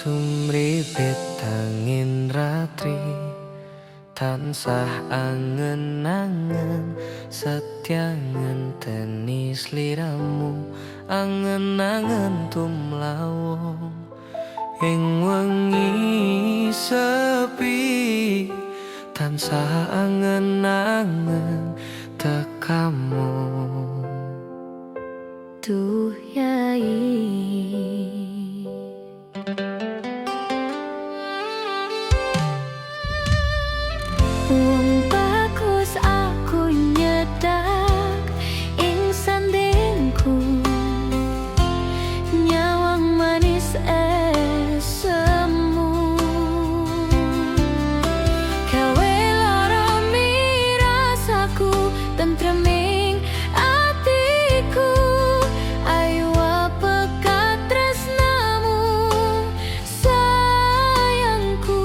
sumripit angin ratri tansah angen-angen setya ngenteni sliramu angen-angen tumlawong ing wengi sepi tansah angen-angen tekamu tuh yai. Wong bagus aku nyedak ing sandingku nyawang manis semu kawe lara mirasaku tentreming atiku ayo pekat tresnamu sayangku.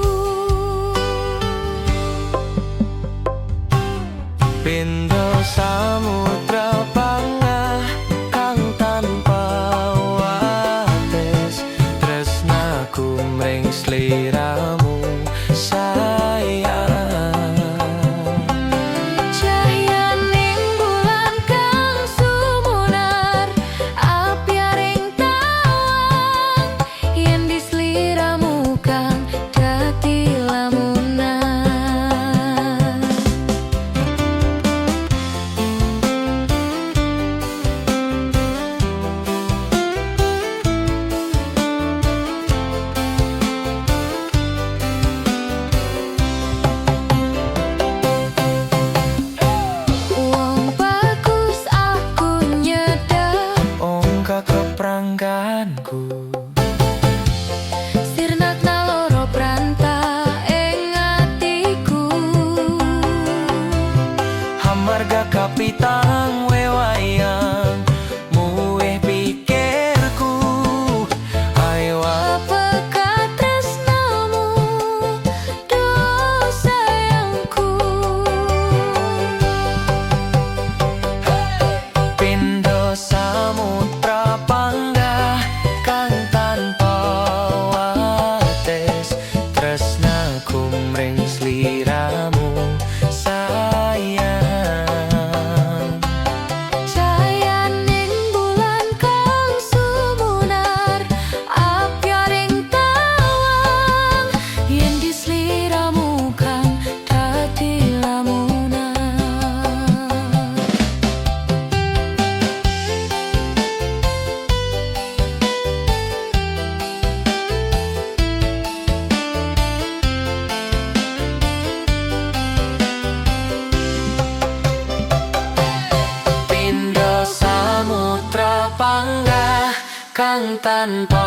Pindho samudra pangah kang tanpa wates tresnaku mring sliramu sayang. Cahyaning bulan kang sumunar apyaring tawang yen di sliramu kang dadi lamunan. Wong bagus aku nyedak Ongka keprangganku sirnak naloro pranta ing atiku hamarga kapitang wewayang muweh pikirku ayo pekat tresnamu do sayangku. Pindho samudra panggah kang tanpa wates tresnaku mring sliramu sayang. Cahyaning bulan kang sumunar apyaring tawang yen di sliramu kang dadi lamunan. Pindho samudra panggah kang tanpa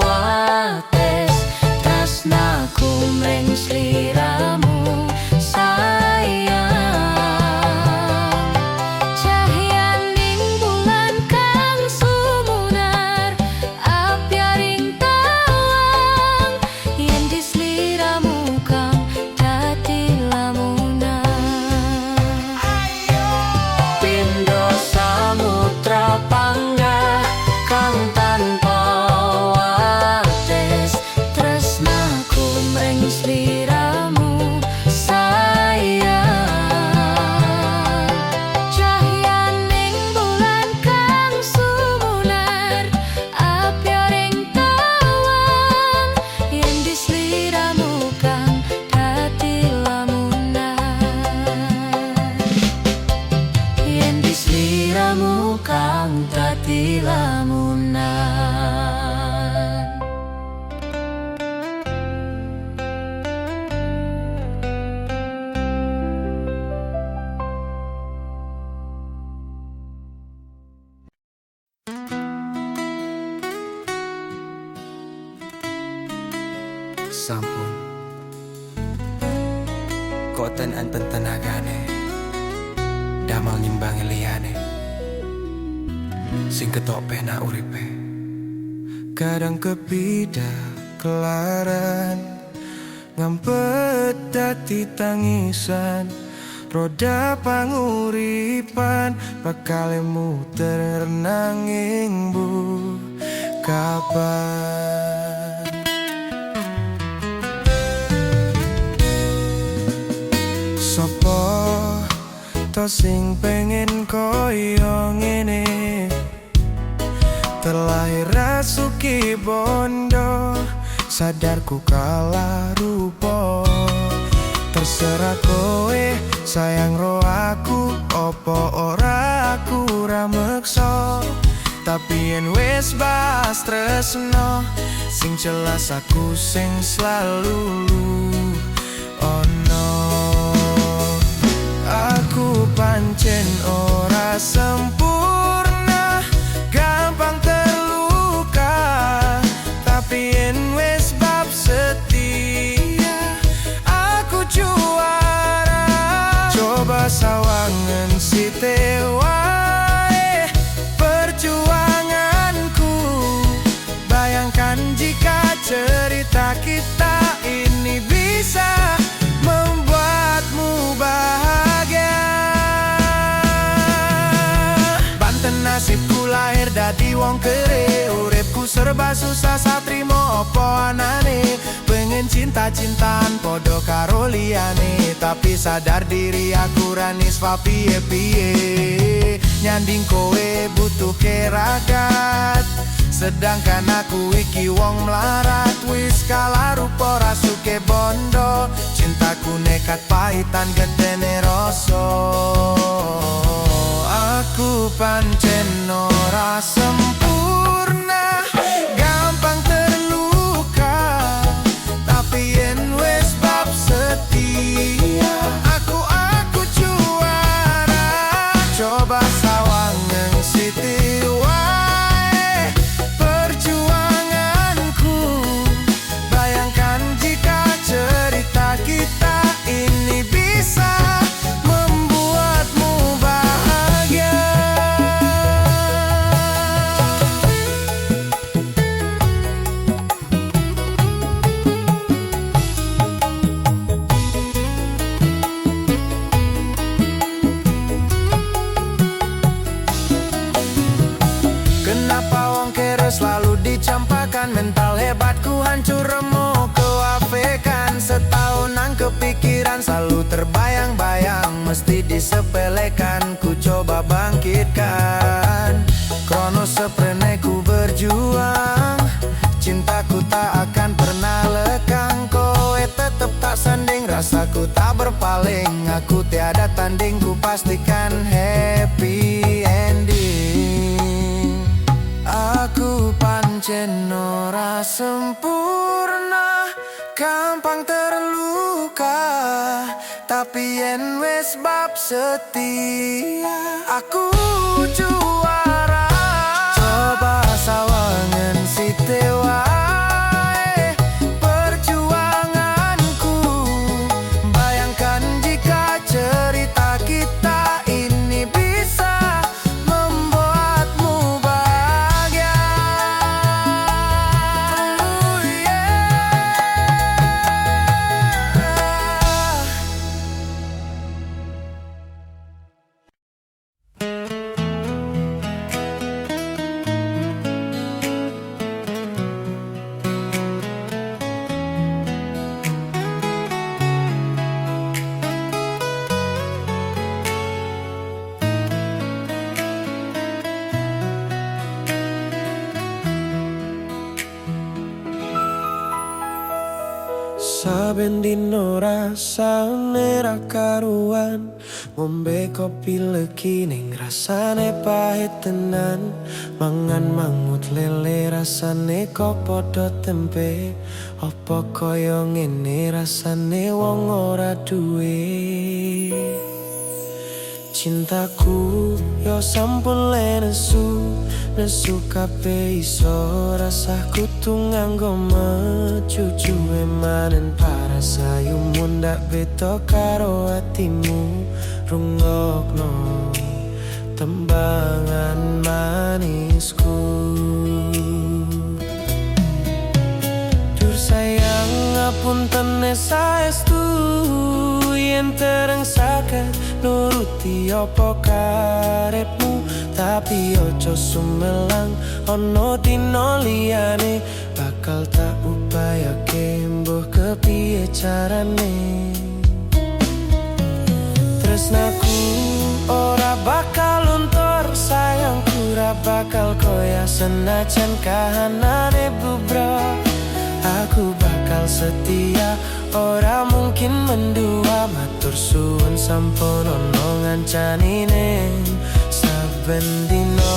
wates tresnaku mring sliramu sayang. Cahyaning bulan kang sumunar apyaring tawang yen di sliramu kang dadi lamunan. Pindho samudra panggah kang tanpa wates tresnaku mring sliramu sayang. Cahyaning bulan kang sumunar apyaring tawang yen di sliramu kang dadi lamunan. Yen di sliramu kang dadi lamunan. Sampun kok tenan pentenagane damal nyimbangi liyane sing ketok penak uripe kadang kepidak kelaran ngampet dadi tangisan roda panguripan bakal muter nanging bu kapan to sing pengen koyo ngene. Terlahir rasuki bondo, sadarku kalah rupo. Terserah kowe sayang ro aku, opo ora aku ra meksa. Tapi yen wis bas tresno, sing jelas aku sing selalu ono. Aku pancen ora sempurna, gampang terluka. Tapi yen wis bab setia, aku juara. Coba sawangan si wae perjuanganku. Bayangkan jika cerita kita ini bisa membuatmu bahagia. Banten nasibku lahir dadi wong kere, uripku serba susah satrimo opo anane. Pengen cinta-cintaan podo karo liyane, tapi sadar diri aku ranis fa piye-piye. Nyanding kowe butuh keragat, sedangkan aku iki wong melarat. Wis kalah rupa rasuke bondo, cintaku nekat pahitan gedene rasa. Aku pancen ora sempurna, gampang terluka. Tapi yen wis bab setia, aku juara. Coba sawangan siti wae perjuanganku. Bayangkan jika cerita kita ini bisa membuatmu bahagia. Kenapa wong kere selalu dicampakan? Mental hebatku hancur remuk kewafikan. Setahun nang kepikiran selalu terbayang-bayang, mesti disepelekan. Ku coba bangkitkan, krono sepreneku berjuang. Cintaku tak akan pernah lekang, kowe tetep tak sanding. Rasaku tak berpaling, aku tiada tanding. Ku pastikan happy ending. Aku pancen ora sempurna, gampang terluka. Tapi yen wis bab setia, aku juara. Coba sawangan siti wae perjuanganku. Bayangkan jika cerita kita ini bisa membuatmu bahagia. Oh yeah. Saben dino rasane ra karuan, ngombe kopi legi ning rasane pahit tenan. Mangan mangut lele rasane kok padha tempe. Apa kaya ngene rasane wong ora duwe. Cintaku yo sampun le nesu kabeh iso. Rasaku tuh nganggo mecucu emanen parasayu mundak beda karo atimu. Rungokno tembangan manisku. Dur sayang ngapunten saestu yen tereng saged nuruti apa karepmu. Tapi ojo sumelang ono dino liyane, bakal tak upayake mbuh kepiye carane. Tresnaku senajan kahanane bubrok. Aku bakal setia, ora mungkin mendua. Matur suwun sampun ono ngancani ning saben dina.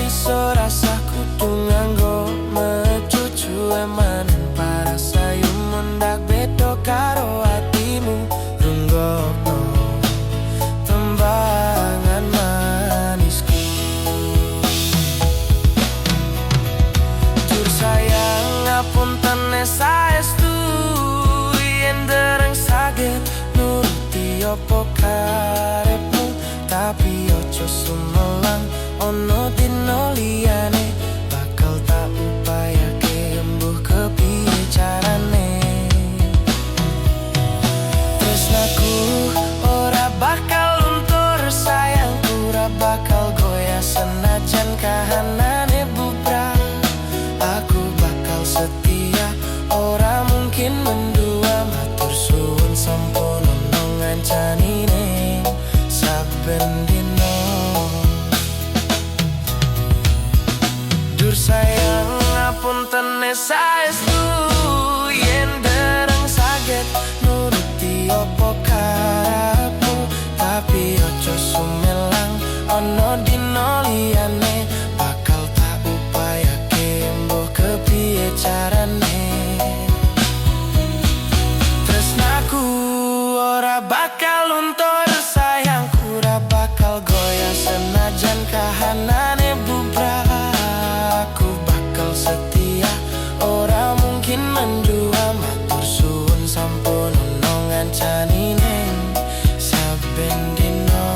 Iso rasah kudu nganggo mecucu emanen parasayu mendak bedo karo atimu. Rungokno tembangan manisku, jur sayang ngapunten saestu yen dereng saged nuruti apa karepmu. Tapi ojo sumelang, ono dino liyane bakal tak upayake embuh kepiye carane. Tresnaku ora bakal luntur, sayangku ora bakal goyah senajan kahanane bubrah. Aku bakal setia, ora mungkin mendua. Matur suwun sampun ono ngancani ning saben dina. Sayang ngapunten saestu yen dereng saged nuruti apa karepmu. Tapi ojo sumelang, ono dino liyane bakal tak upayake embuh kepiye carane. Tresnaku ora bakal luntur, sayangku ora bakal goyah senajan kahanane bubrah. Aku bakal setia, ora mungkin mendua. Matur suwun sampun ono ngancani ning saben dina.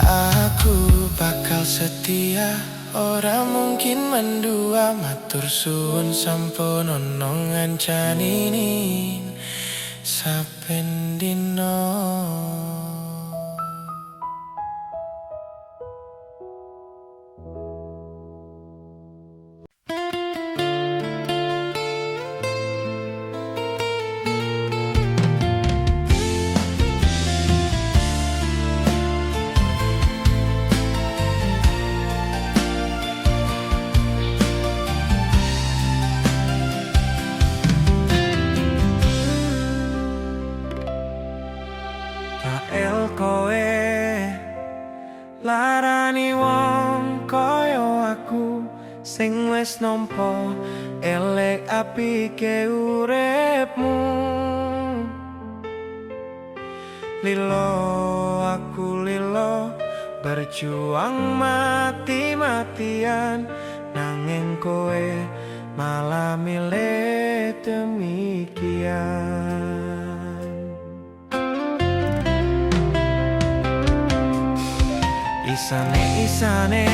Aku bakal setia, ora mungkin mendua. Matur suwun sampun ono ngancani ning saben dina. Kowe larani wong koyo aku sing wis nampa elek apike uripmu. Lilo aku lilo berjuang mati-matian, nanging kowe malah milih demikian. Isane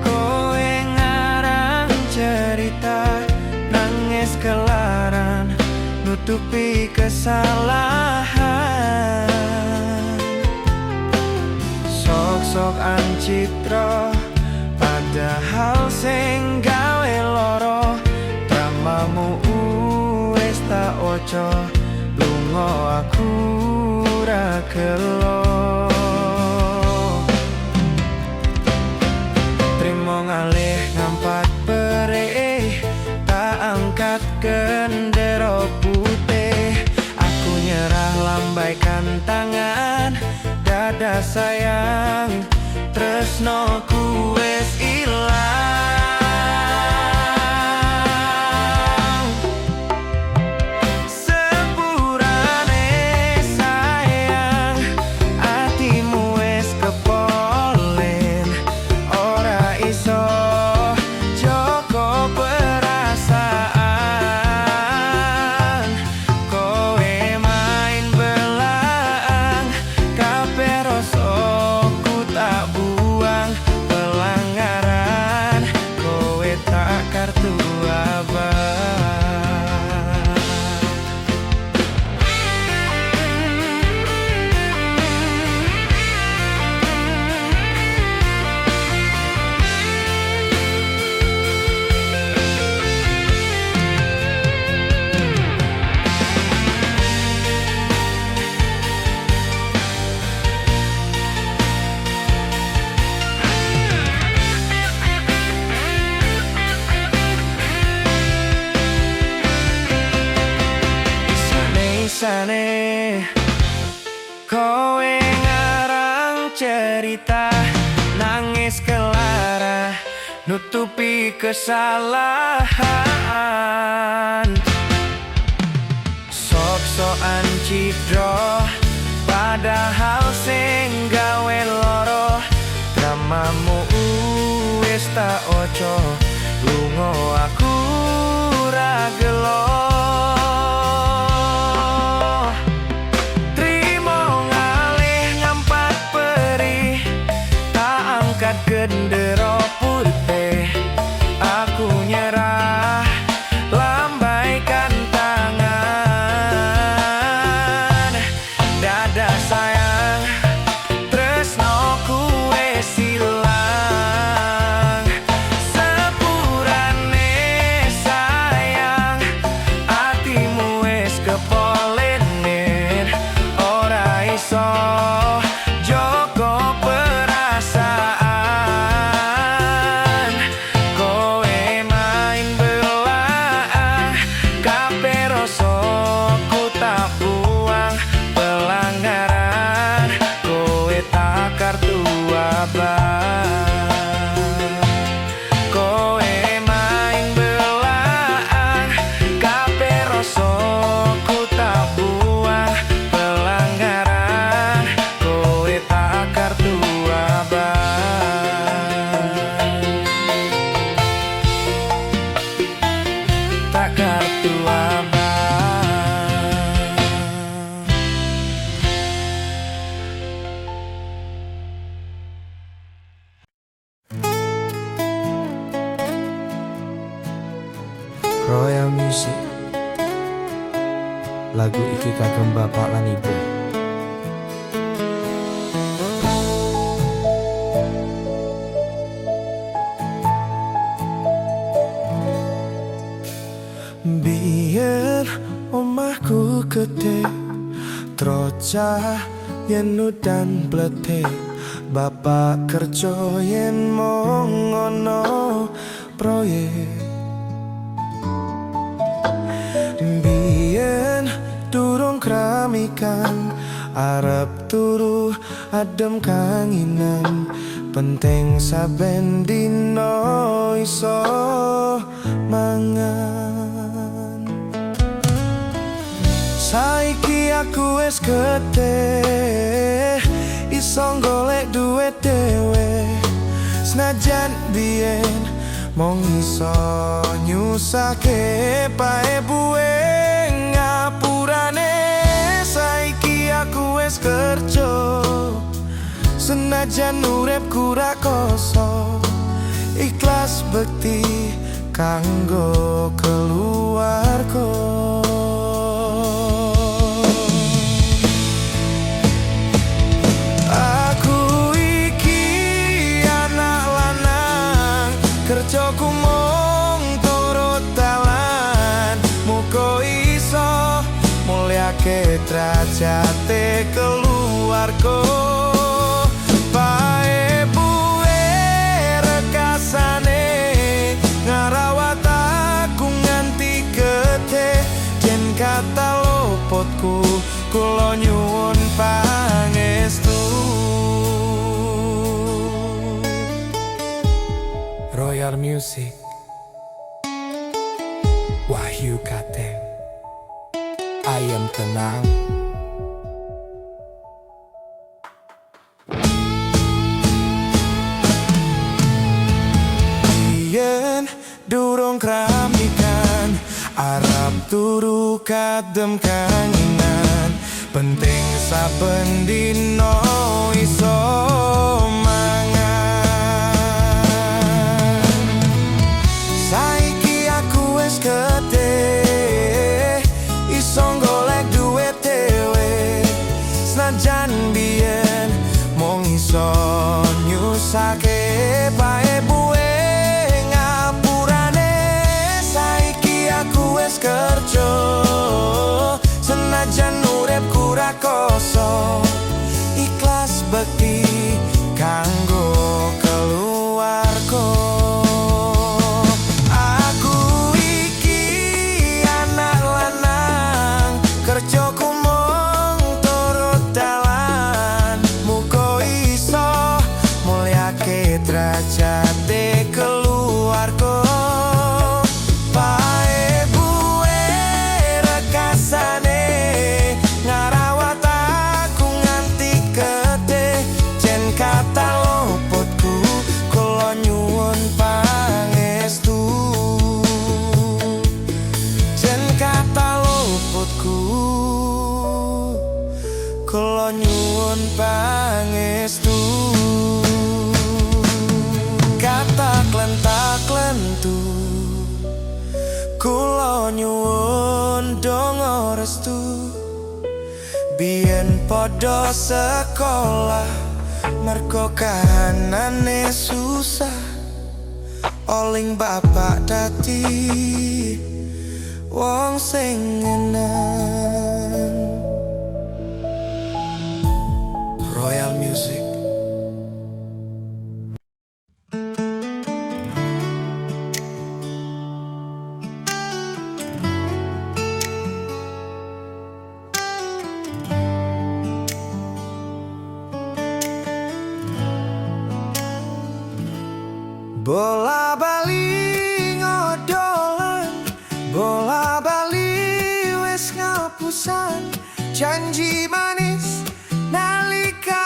kowe ngarang cerita, nangis kelaran nutupi kesalahan. Sok-sok ancitra padahal sing gawe loro. Dramamu wis tak ojo, lunga aku ra gelo. Ngalih ngampat bere, tak angkat gendera putih. Aku nyerah lambaikan tangan, dada sayang, tresnoku wis ilang. Pero nutupi kesalahan. Sok-sokan cidro padahal sing gawe loro. Dramamu wis tak ojo, lunga aku ra gelo. Trimo ngalih ngampat perih, tak angkat gendera putih. Aku nyerah, lambaikan tangan. Dada sayang, tresnoku wis ilang. Sepurane sayang, atimu wis kepolenir. Ora iso joko perasaan. Kowe main belah, kabeh rasaku tak buang. Pelanggaran, kowe tak kartu abang. Kowe main belah, kabeh rasaku tak buang. Pelanggaran, kowe tak kartu abang. Tak kartu abang. Royal Music. Lagu iki kagem bapak lan ibu. Biyen omahku gede, trocah yen udan bletik. Bapak kerja yen mong ono proyek. Biyen durung kramikan, arep turu adem kanginan. Penting saben dino iso mangan. Saiki aku wis gede, iso golek duit dhewe. Senajan biyen mong iso nyusake pae buwe. Ngapurane saiki aku wis kerja, senajan uripku ra kosong. Ikhlas bekti kanggo keluarga. Aku iki anak lanang, kerjaku mung turut dalan. Muga iso mulyake derajate keluarga. Pae buwe rekasane ngarawat aku nganti gede. Yen kata lopotku kula nyuwun pangestu. Royal Music, Wahyu Kateng, Ayam Tenang. Yen durung kramikan, arep turu kadem kanginan. Penting saben dino iso mangan. Saiki aku wis gede, iso golek duit dhewe. Senajan biyen mung iso nyusake pae buwe. Ngapurane saiki aku wis kerja, senajan uripku ra kosong. Ikhlas bekti Kula nyuwun donga restu biyen padha sekolah mergo kahanane susah oling bapak dadi wong sing ngeneng. Royal Music. Bola bali ngodolan, bola bali wis ngapusan, janji manis nalika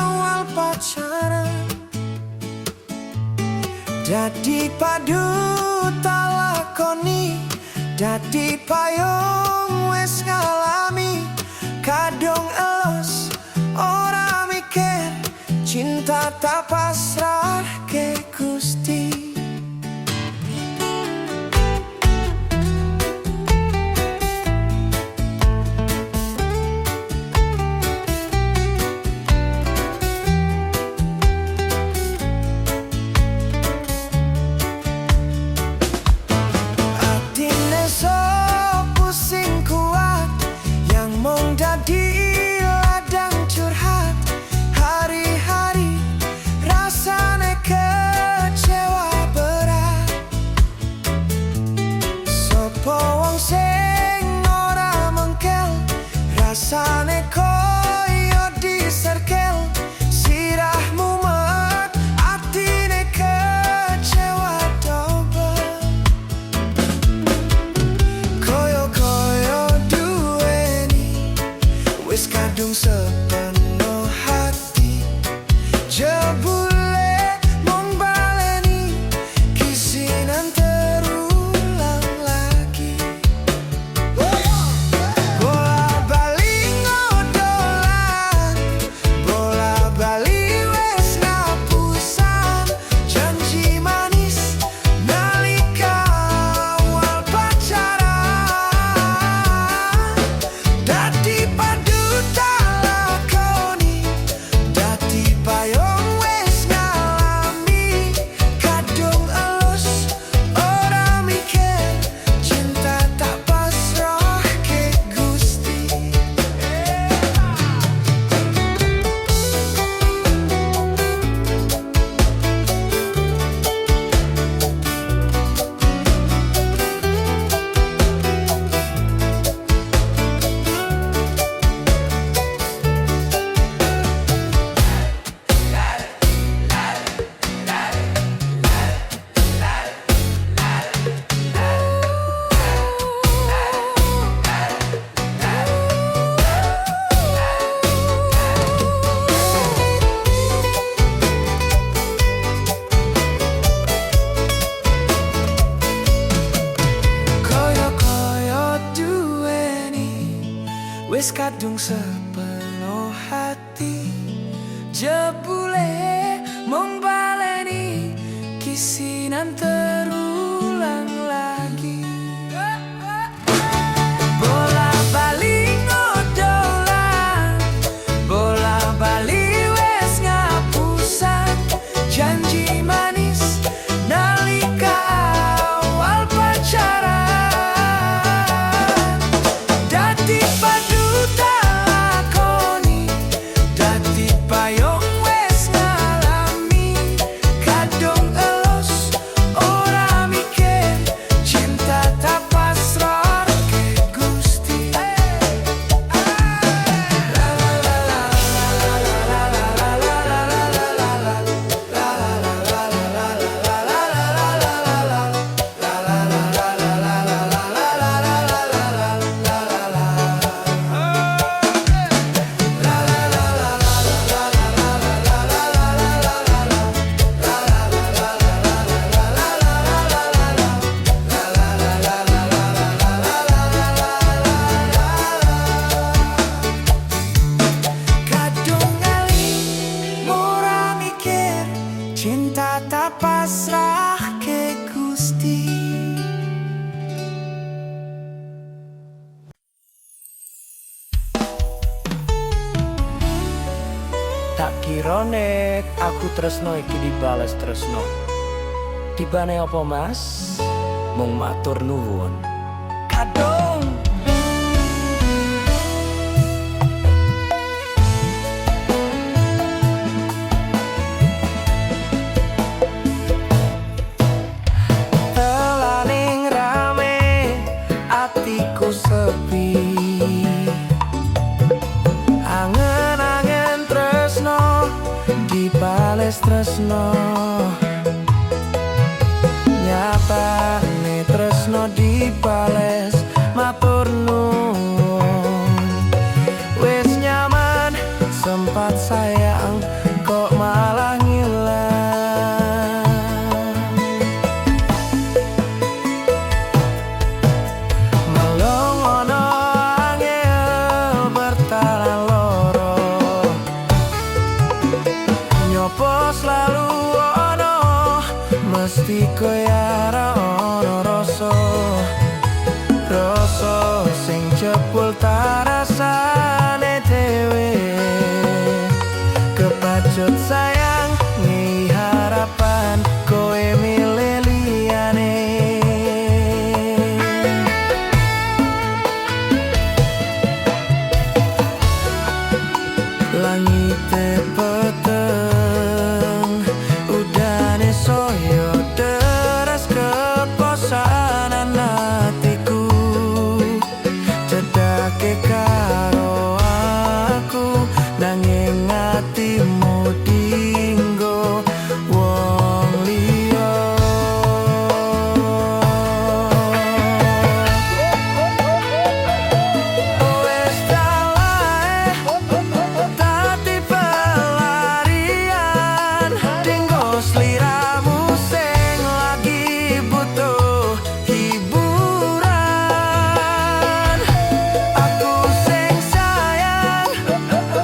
awal pacaran. Dadi padu talakoni, dadi payung wis ngalami, kadung elus ora mikir, cinta tak pasrah ke Gusti. Atine so pusing kuat, yang mung dadi ladang curhat, hari-hari rasane kecewa berat. Sopo wong sing ora mengkel, rasane koyo diserkel, sirah mumet, atine kecewa double. Koyo-koyo duweni wis kadung sepenuh hati, jebule mung baleni kisinan terulang lagi. Bola bali ngodolan, bola bali wis ngapusan, janji manis nalika awal pacaran. Dadi padu talakoni, dadi payung wis ngalami, kadung elus ora mikir, cinta tak pasrah ke Gusti. Koyo-koyo duweni wis kadung sepenuh hati, jebule mung baleni kisinan terulang lagi. Bola bali ngodolan, bola bali wis ngapusan, janji manis nalika awal pacaran. Dadi padu talakoni, dadi payung wis ngalami, kadung elus ora mikir, nek aku tresno iki dibales tresno. Tibane apa mas? Mung matur nuwun. Kadung Telaning rame atiku sepi, angen-angen tresno dibales tresno. Nyatane tresno dibales matur nuwun. Wis nyaman sempat sayang kok malah ngilang. Melong ono angel bertalan loro, nyopo selalu ono mesti koyara ono rasa sing jebul tarasane dhewe. Kepacut sayang ngi harapan kowe milih liyane. Langite peteng udane soyo deres keposanan hatiku. Cedake karo aku nanging atimu dinggo wong liya. Wes dalae dadi pelarian dinggo sliramu sing lagi butuh hiburan. Aku sing sayang,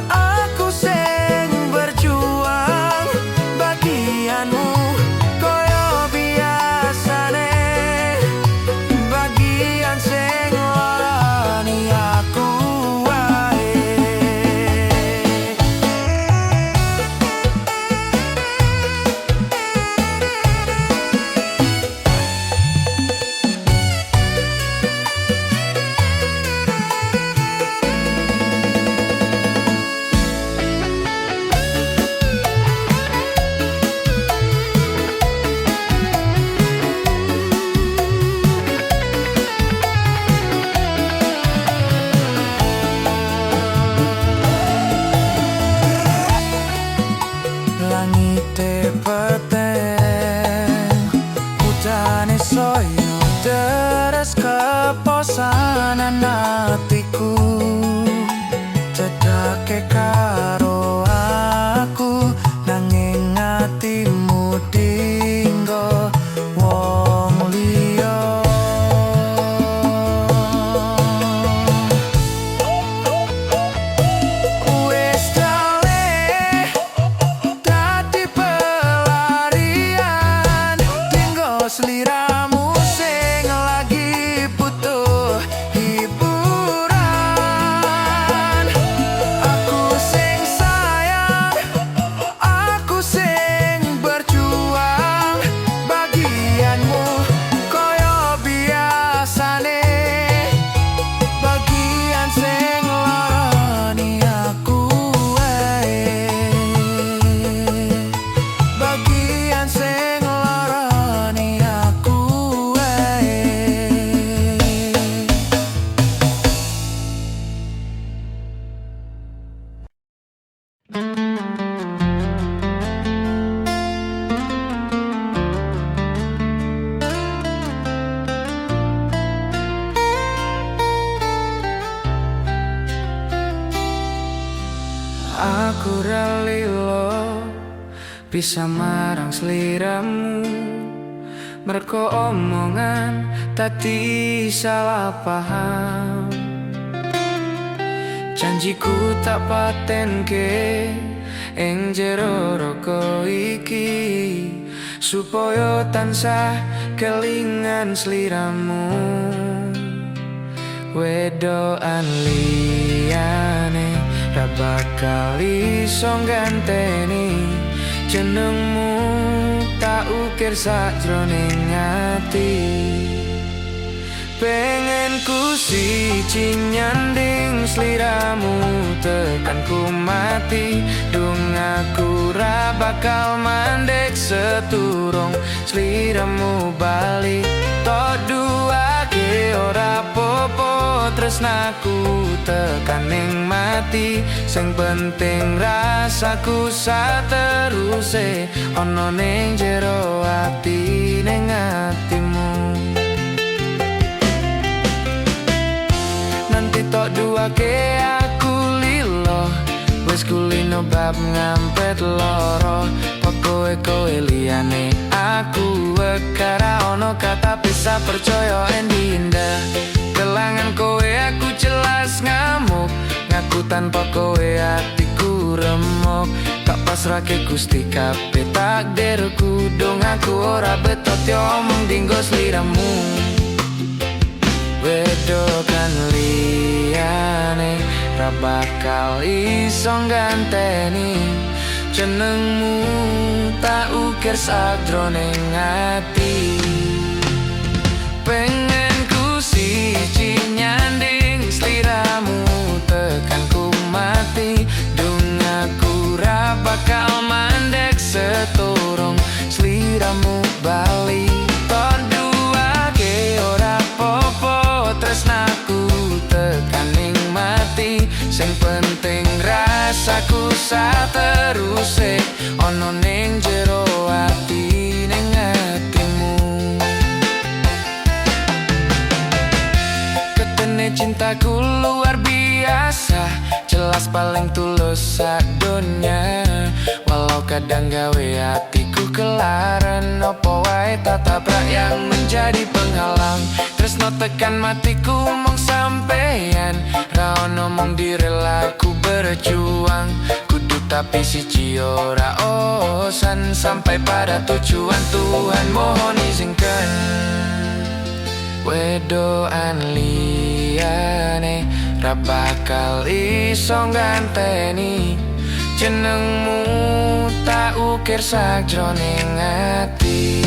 aku sing berjuang bagianmu koyo biasane. Bagian sing larani aku wae. Langite peteng udane soyo deres keposanan hatiku. Cedake karo aku nanging atimu dinggo wong liya. Wis dale dadi pelarian dinggo sliramu sing lagi butuh hiburan. Aku sing sayang, aku sing berjuang bagianmu koyo biasane. Bagian sing larani aku wae. Bagian sing larani aku wae. Aku ralilo bisa marang sliramu merko omongan tadi salah paham. Janjiku tak patenke ing jero roko iki supaya tansah kelingan sliramu. Wedoan liyane ra bakal iso ganteni jenengmu tak ukir sakjroning ati. Pengen ku siji nyanding sliramu tekan ku mati. Dung aku ra bakal mandek seturung sliramu bali. Tok duake ora popo tresnaku tekan ning mati. Sing penting rasaku sateruse ono ning jero ati ning atimu. Nanti tok duake aku lilo wis kulino bab ngampet loro. Pokoke kowe liyane aku wekara ono kata pisah percaya endinda. Kelangan kowe aku jelas ngamuk ngaku tanpa kowe hatiku remuk. Tak pasrahke Gusti kabeh takdirku dong aku ora betot yo omong dinggo sliramu. Wedokan liyane ra bakal iso ganteni jenengmu tak ukir sakjroning ati. Pengen ku siji nyanding sliramu tekan ku mati. Dung aku ra bakal mandek seturung sliramu bali. Tok duake ora popo tresnaku tekaning mati. Sing penting rasaku sateruse ono ning jero ati ning atimu. Ketene cintaku luar biasa, jelas paling tulus sadonya. Walau kadang gawe hatiku kelaran, opo wae tatabrak yang menjadi penghalang. Tresno tekan matiku mong sampeyan, ra ono mong direlaku berjuang. Kudu tapi siji ora osan, sampai pada tujuan Tuhan mohon izinkan. Wedoan liyane ra bakal iso ganteni jenengmu tak ukir sakjroning ati.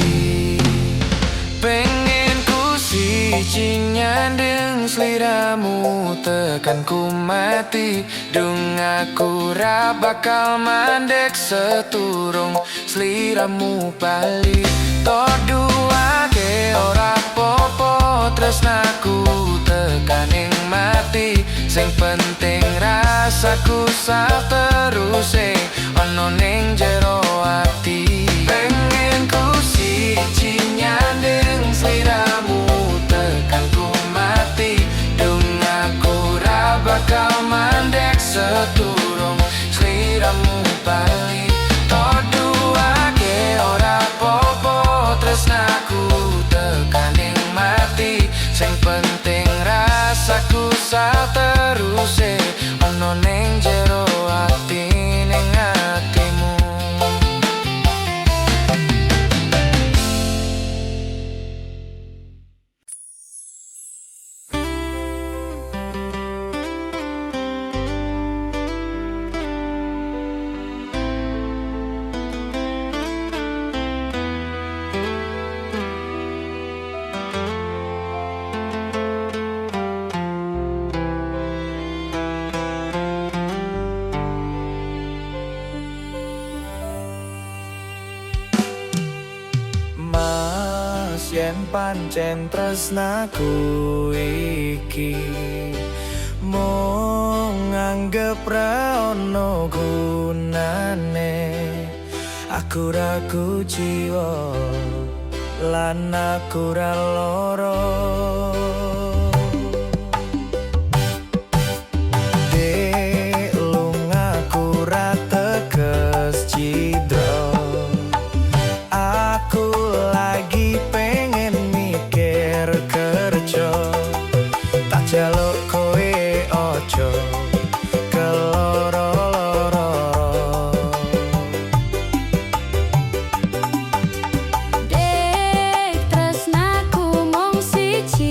Pengen ku siji nyandeng sliramu tekan ku mati. Dung aku ra bakal mandek seturung sliramu bali. Tok duake ora popo tresnaku tekaning mati. Sing penting rasaku sateruse ono ning jero ati. Pengen ku siji nyandeng sliramu tekan ku mati. Dung aku ra bakal mandek seturung sliramu bali. Tok duake ora popo tresnaku tekaning mati. Sing penting rasaku sateruse ono ning jero ati ning atimu. Yen pancen tresnaku iki mung nganggep ra ono gunane. Aku ra kuciwa lan aku ra lara. Dek lungaku ra tekes cidra. Aku lagi pengen mikir kerja, tak jaluk kowe ojo keloro-loro. Dek tresnaku mung siji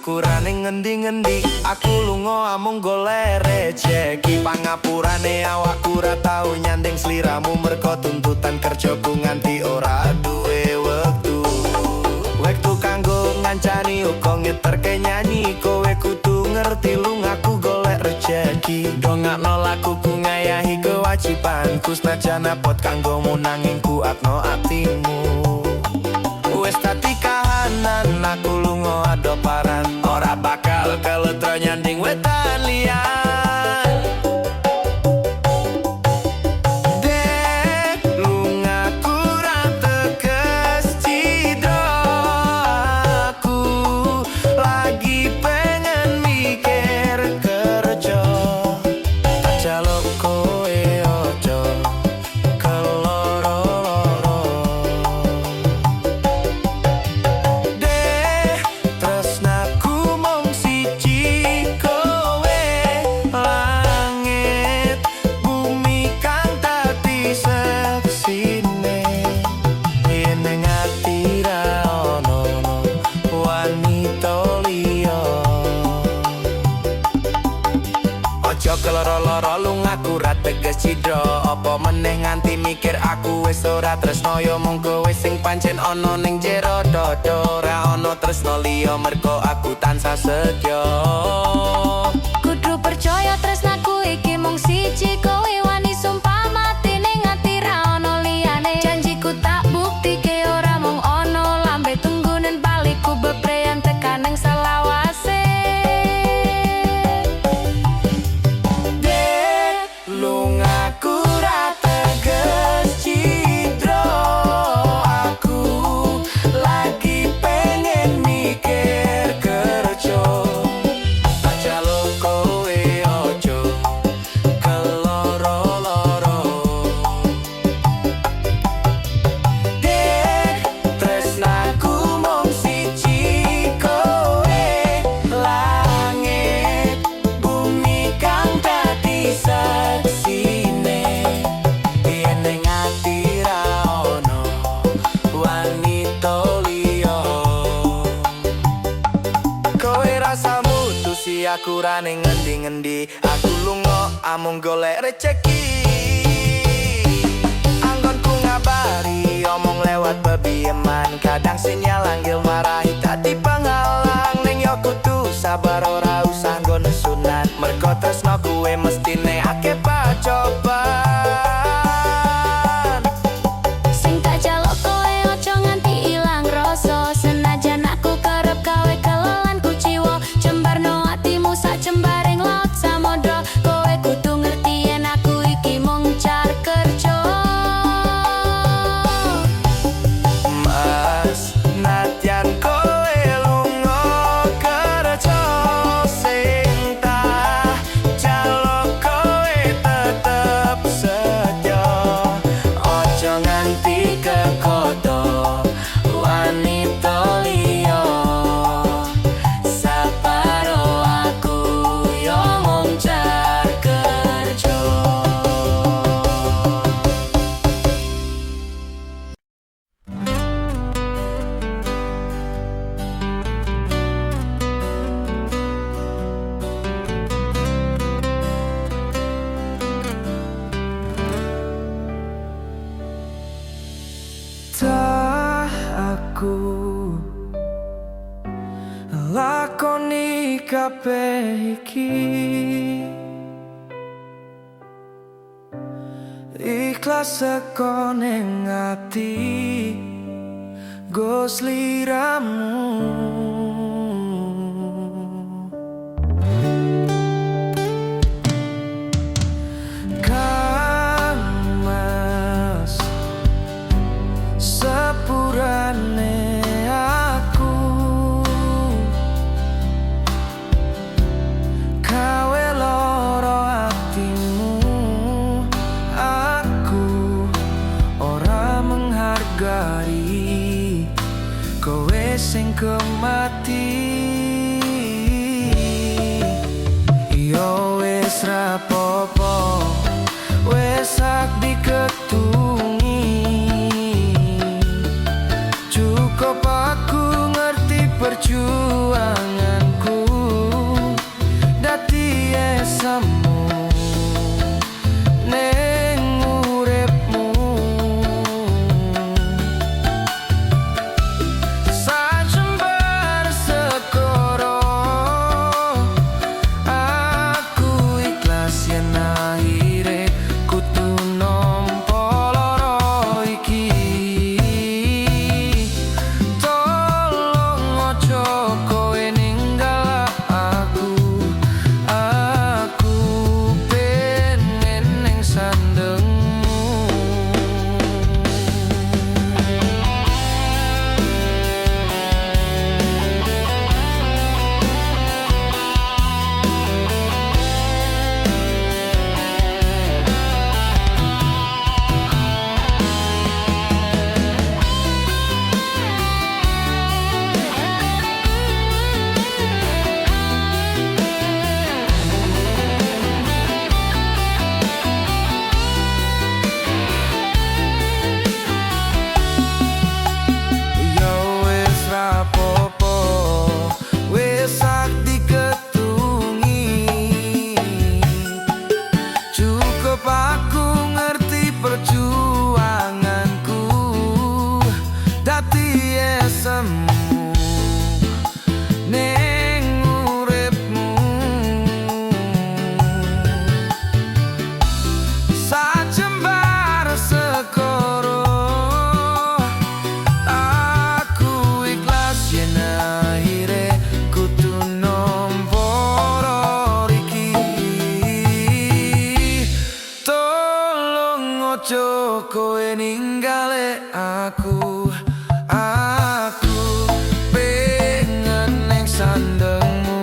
akurane ngendi-ngendi. Aku lunga amung golek rejeki. Pangapurane awakku ora tau nyanding sliramu, merko tuntutan kerjaku nganti ora duwe wektu. Wektu kanggo ngancani uga ngeterke nyanyi. Kowe kudu ngerti lungaku golek rejeki. Dongakno lakuku ngayahi kewajibanku, senajan apot kanggomu nanging kuatno atimu. Wes tadi kahanan aku lunga adoparan, ora bakal keletro nyanding wetan liyan. Dek lungaku ra teges cidro, aku lagi pengen mikir kerja. Tak jaluk kowe ojo keloro-loro. Dek tresnaku mung siji kowe, langit bumi kang dadi seksine. Yen ning ati ra ono wanita liya. Ojo keloro-loro lungaku ra teges cidro, apa meneh nganti mikir aku wis ora tresno. Yo mung kowe sing pancen ana ning jero dodo, ora ana tresno liya merko aku tansah setya. Kudu percaya tresnaku iki mung siji, kowe wani sumpah mati ning ati ra ono liyane. Janjiku tak buktike ora mung ono lambe tunggunen baliku bepreyan tekan ning selawase. Dek lungaku ra teges cidro, aku lagi pengen mikir kerja. Tak jaluk kowe ojo keloro-loro. Dek tresnaku mung siji kowe, langit bumi kang dadi seksine. Yen ning ati ra ono wanita liya. Kowe rasa mutusi aku ra ning ngendi-ngendi. Aku lunga amung golek rejeki. Anggonku ngabari omong lewat bebieman, kadang sinyal anggil marahi dadi penghalang. Ning yo kudu sabar ora usah nggo nesunan, mergo tresno kuwe mestine akeh pacoban. Sing tak jaluk kowe ojo nganti ilang rasa, senajan aku kerep gawe kelelan kuciwa. Jembarno atimu sak jembaring laut samodra, kowe kudu ngerti yen aku iki mung car kerja. Mas nadyan kowe lunga kerja, sing tak jaluk kowe tetep setya. Ojo nganti kekodo wanita liya. Saparo aku yo mung car kerja. Tak aku lakoni kabeh iki, ikhlas saka ning ati go sliramu. Kang Mas sepurane aku, kawe loro atimu. Aku ora menghargai kowe sing kemati. Yo wis rapopo, wis sak diketungi. Cukup aku ngerti perjuanganku. kowe ninggale aku. Aku pengen neng sandengmu,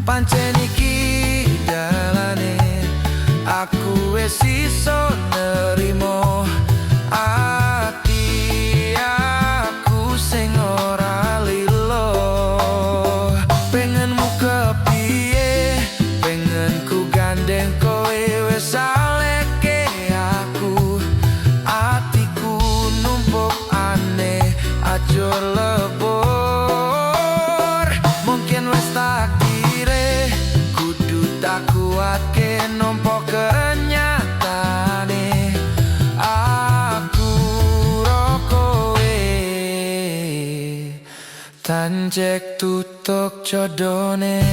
pancen iki dalane aku wis iso nerimo. Ati aku sing ora lilo, pengenmu kepiye, pengenku gandeng kowe wis aleke aku. Atiku numpuk aneh aja lebur, mungkin wis takdire kudu tak kuatke nampa kenyataane. Aku ro kowe tanjek tutuk jodone.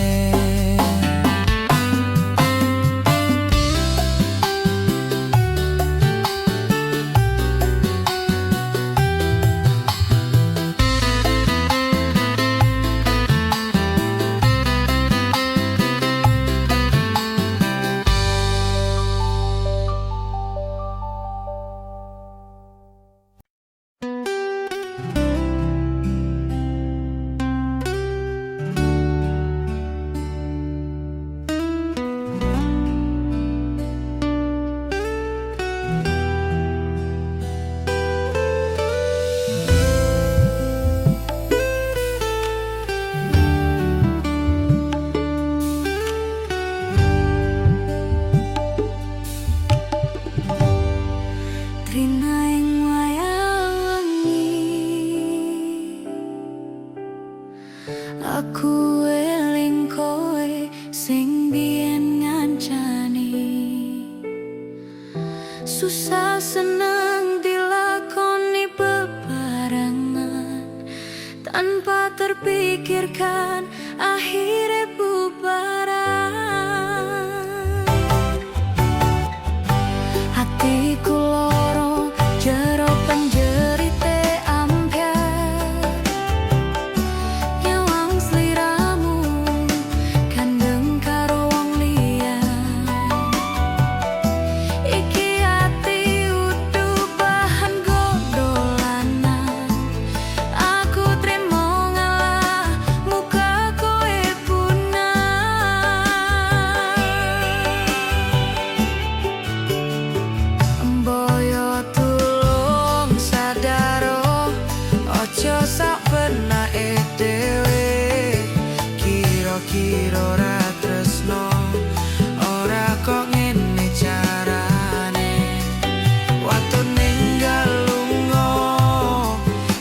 Aku eling kowe sing biyen ngancani, susah seneng dilakoni bebarengan, tanpa terpikirkan akhirnya bubaran. Hatiku loro jero penjerite ambyar, nyawang sliramu kandeng karo wong liya. Iki ati udu bahan gondolanan, aku trimo ngalah muka kowe punah. Mboyo tulung sadaro ojo sak penake dhewe, kira-kira ora tresno ora kok ngene carane. Waktu ninggal lunga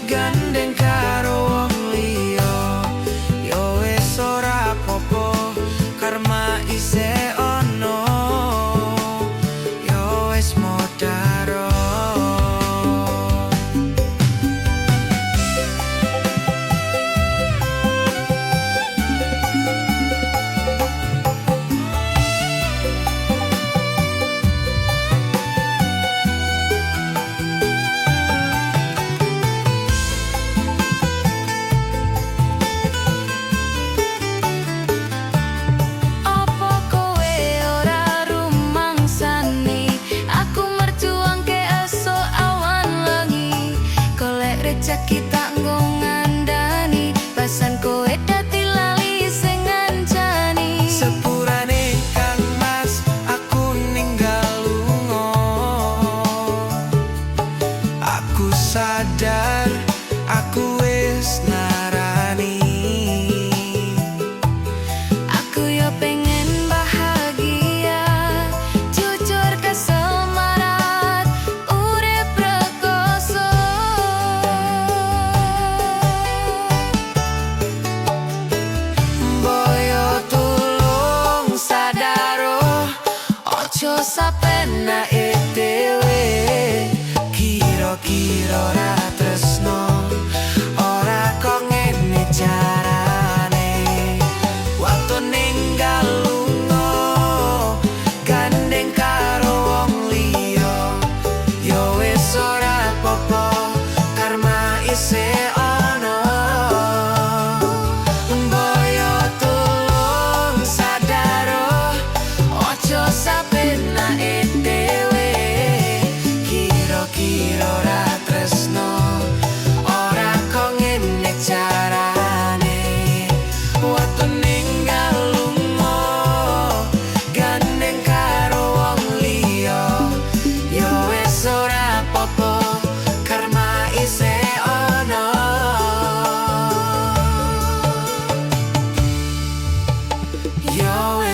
gandeng karo wong liya, yo wis ora apa-apa karma isih ono, yo wis modaro.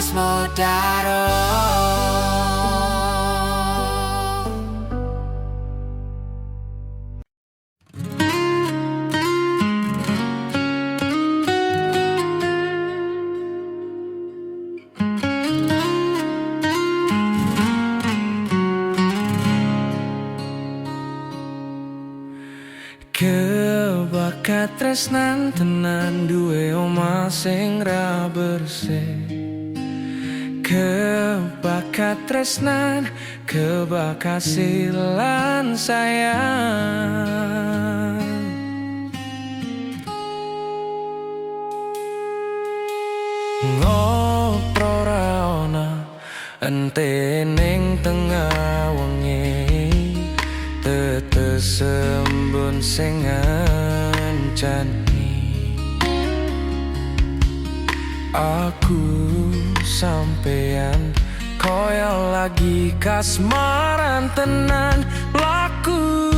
tresno daro. Kebakat tresnan tenan duwe omah sing ra bersih. Kebakat tresnan, kebakat silan sayang. Ngopro ra ona ente ning tengah wengi, tetes embun sing ngancani. Aku sampeyan koyo lagi kasmaran tenan laku.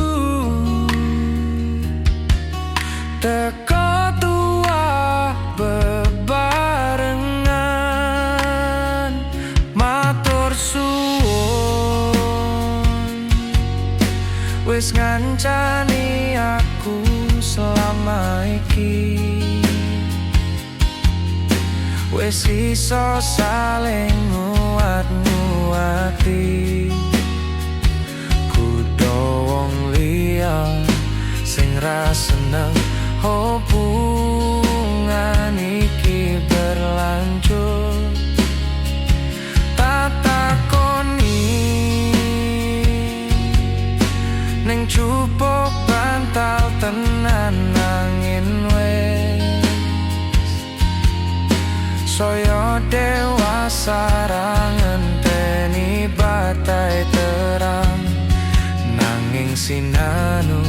Teko tua bebarengan matur suwun, wis ngancani aku selama iki. Wis iso saling nguat-nguati, kudu wong liya sing ra seneng hubungan iki berlanjut. Tak takoni ning cupuk bantal tenan angin wes saya dewasa ra ngenteni batai terang, nanging sinanu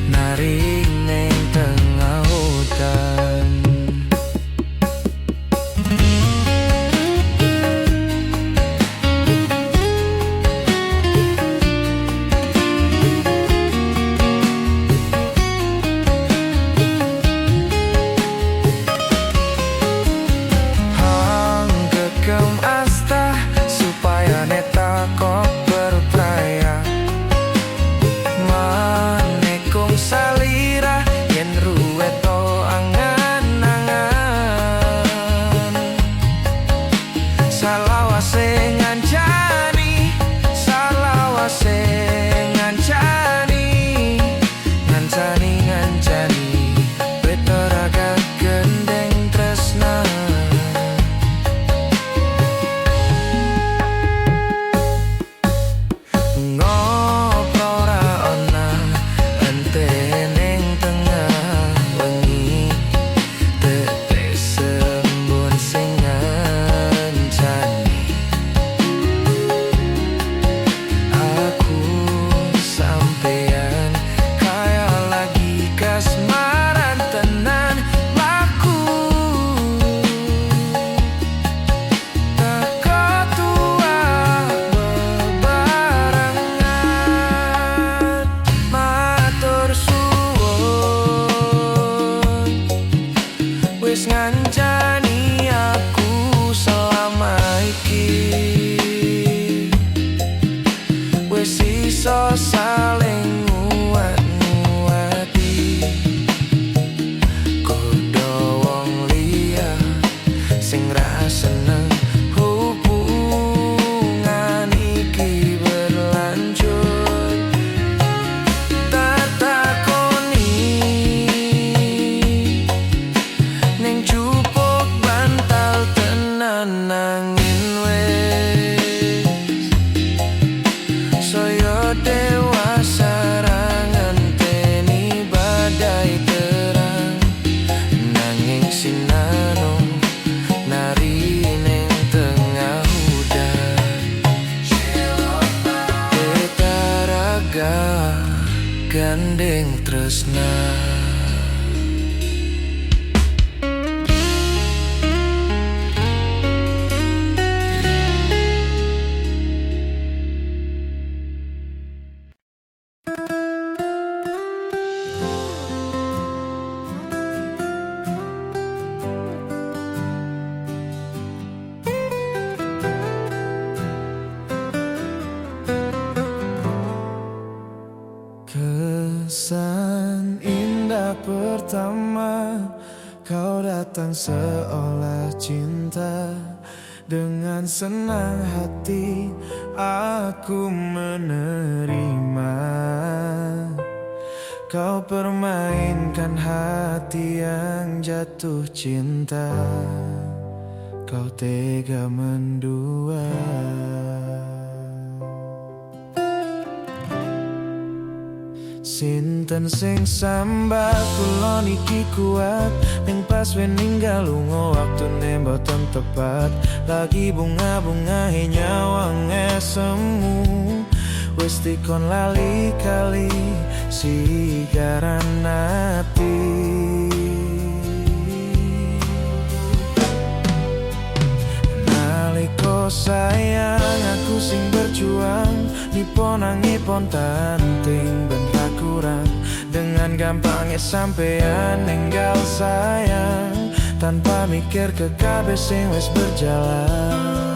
nari ning tengah hutan. Wis ngancani aku selama iki, wis iso saling nguat-nguati, kudu wong liya sing ra seneng hubungan iki berlanjut. Tak takoni ning cupuk bantal tenan angin wes saya dewasa ra ngenteni badai terang, nanging sinanu nari ning seolah cinta. Dengan senang hati aku menerima. Kau permainkan hati yang jatuh cinta. Kau tega mendua. Sinten sing sambat kula niki kuat, ning pas we ninggal lunga waktune mboten tepat. Lagi bunga-bungahe nyawang semu, wis dikon lali kali sigaran ati. Naliko sayang aku sing berjuang, nipon tanting ben ra kurang. Dengan gampangnya sampean ninggal sayang, tanpa mikir ke kabeh sing wis berjalan.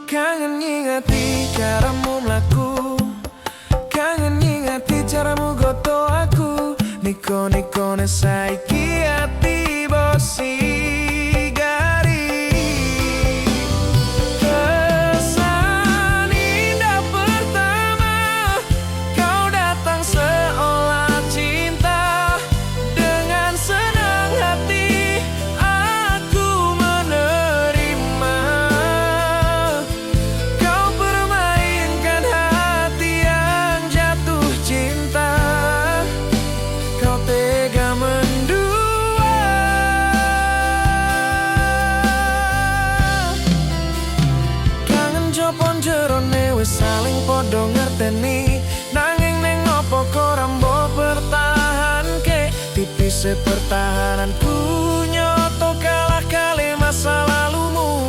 Kangen ngingati caramu mlaku, kangen ngingati caramu goto aku. Niko-nikone saiki ati bosi. Saling podo ngerteni, nanging neng opo korambo bertahan ke. Tipis pertahananku nyoto kalah kali masa lalumu.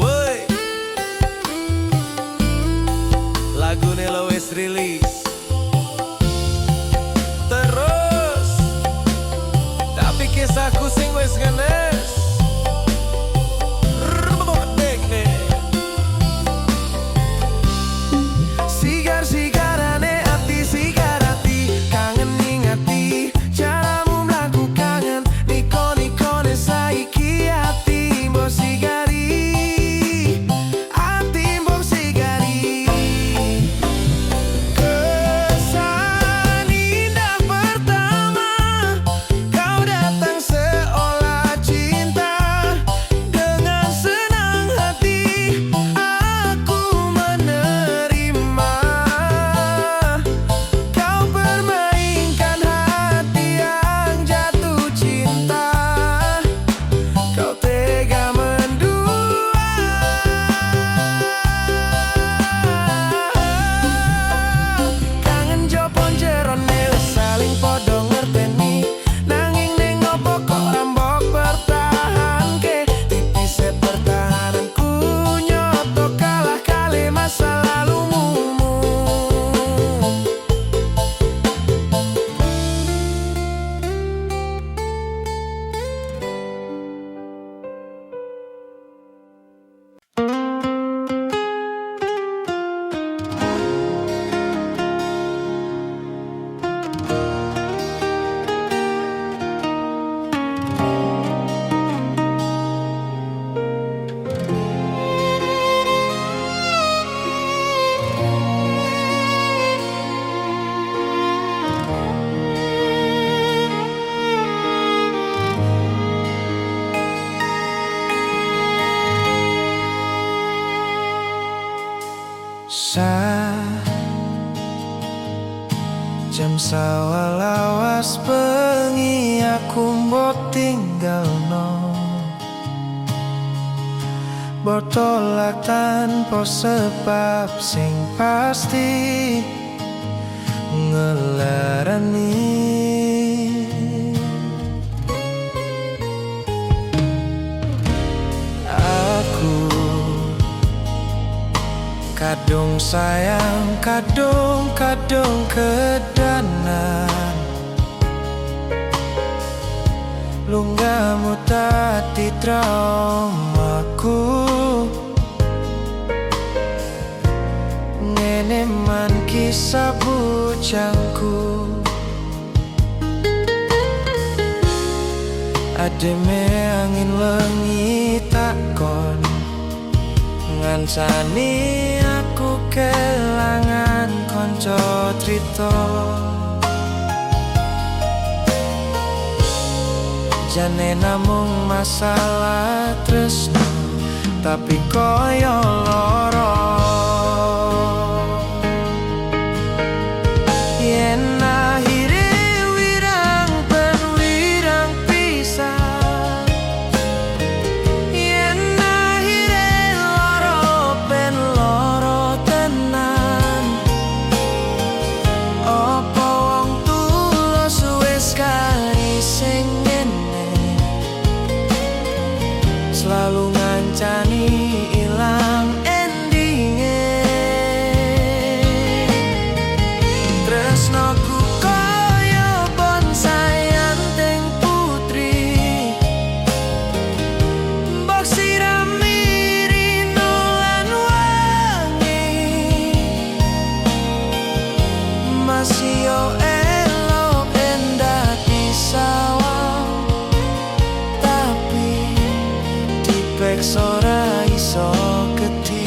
Woi, lagune lo wis rilis. Kisahku sing wis ngenes sigar-sigarane ati sigar ati. Kangen ngingati caramu mlaku, kangen niko-nikone saiki ati mbok sigari. Ati mbok sigari. Kesan indah pertama kau datang seolah cinta. Dengan senang hati aku menerima. Kau permainkan hati yang jatuh cinta. Kau tega mendua. Kangen jopon jerone saling podo ngerteni, nanging ning opo kok rambok bertahan ke. Tipis pertahananku nyoto kalah kali masa lalumu. Jam sawalawas bengi aku mbok tinggalno, botolak tanpa sebab sing pasti ngelarani. Aku kadung sayang, kadung kedanan. Lunggamu dadi traumaku. Ngene man kisah bujangku. Ademe angin lengi takon, ngancani aku kelangan konco trito. Jane namung masalah tresno, tapi koyo loro. Yen akhire wirang ben wirang pisah, yen akhire loro ben loro tenan. Apa wong tulus wis kali sing selalu ngancani ilang endinge. Tresnoku koyo bonsai anting putri, mbok sirami rino lan wangi. Masih yo elok endah disawang, tapi dipeks ora iso geti.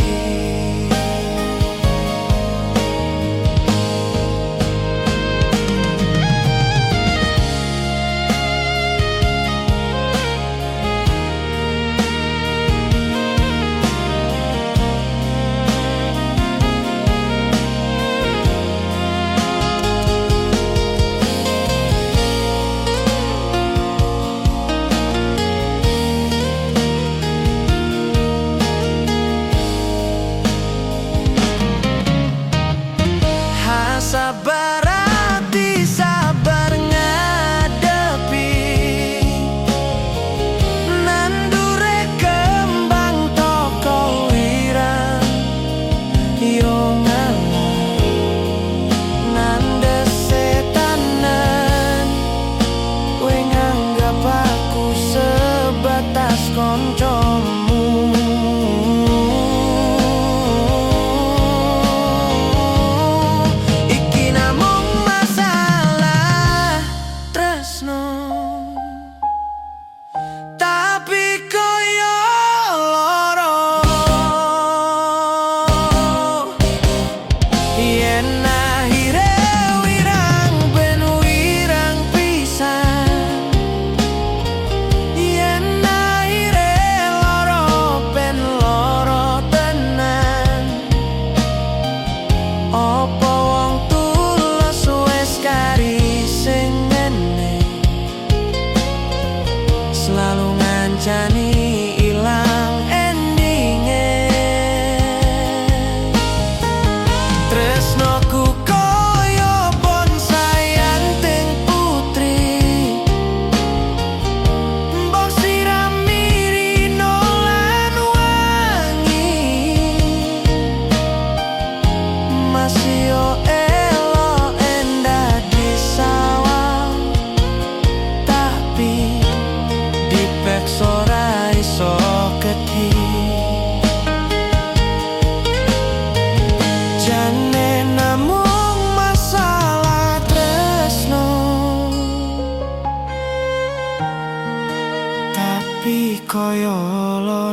Sabar hati, sabar ngadepi nandure kembang toko wirang. Yo ngalah ngandes setanan, kowe nganggap aku sebatas koncomu. Tapi koyo loro, yen akhire wirang ben wirang pisan, yen akhire loro ben loro tenan. Apa wong tulus wis kari sing ngene, selalu ngancani ilang endinge. Tresnoku koyo bonsai anting putri, mbok sirami rino lan wangi. Masih yo elok endah disawang, tapi dipeks ora iso geti. Jane namung masalah tresno, tapi koyo loro.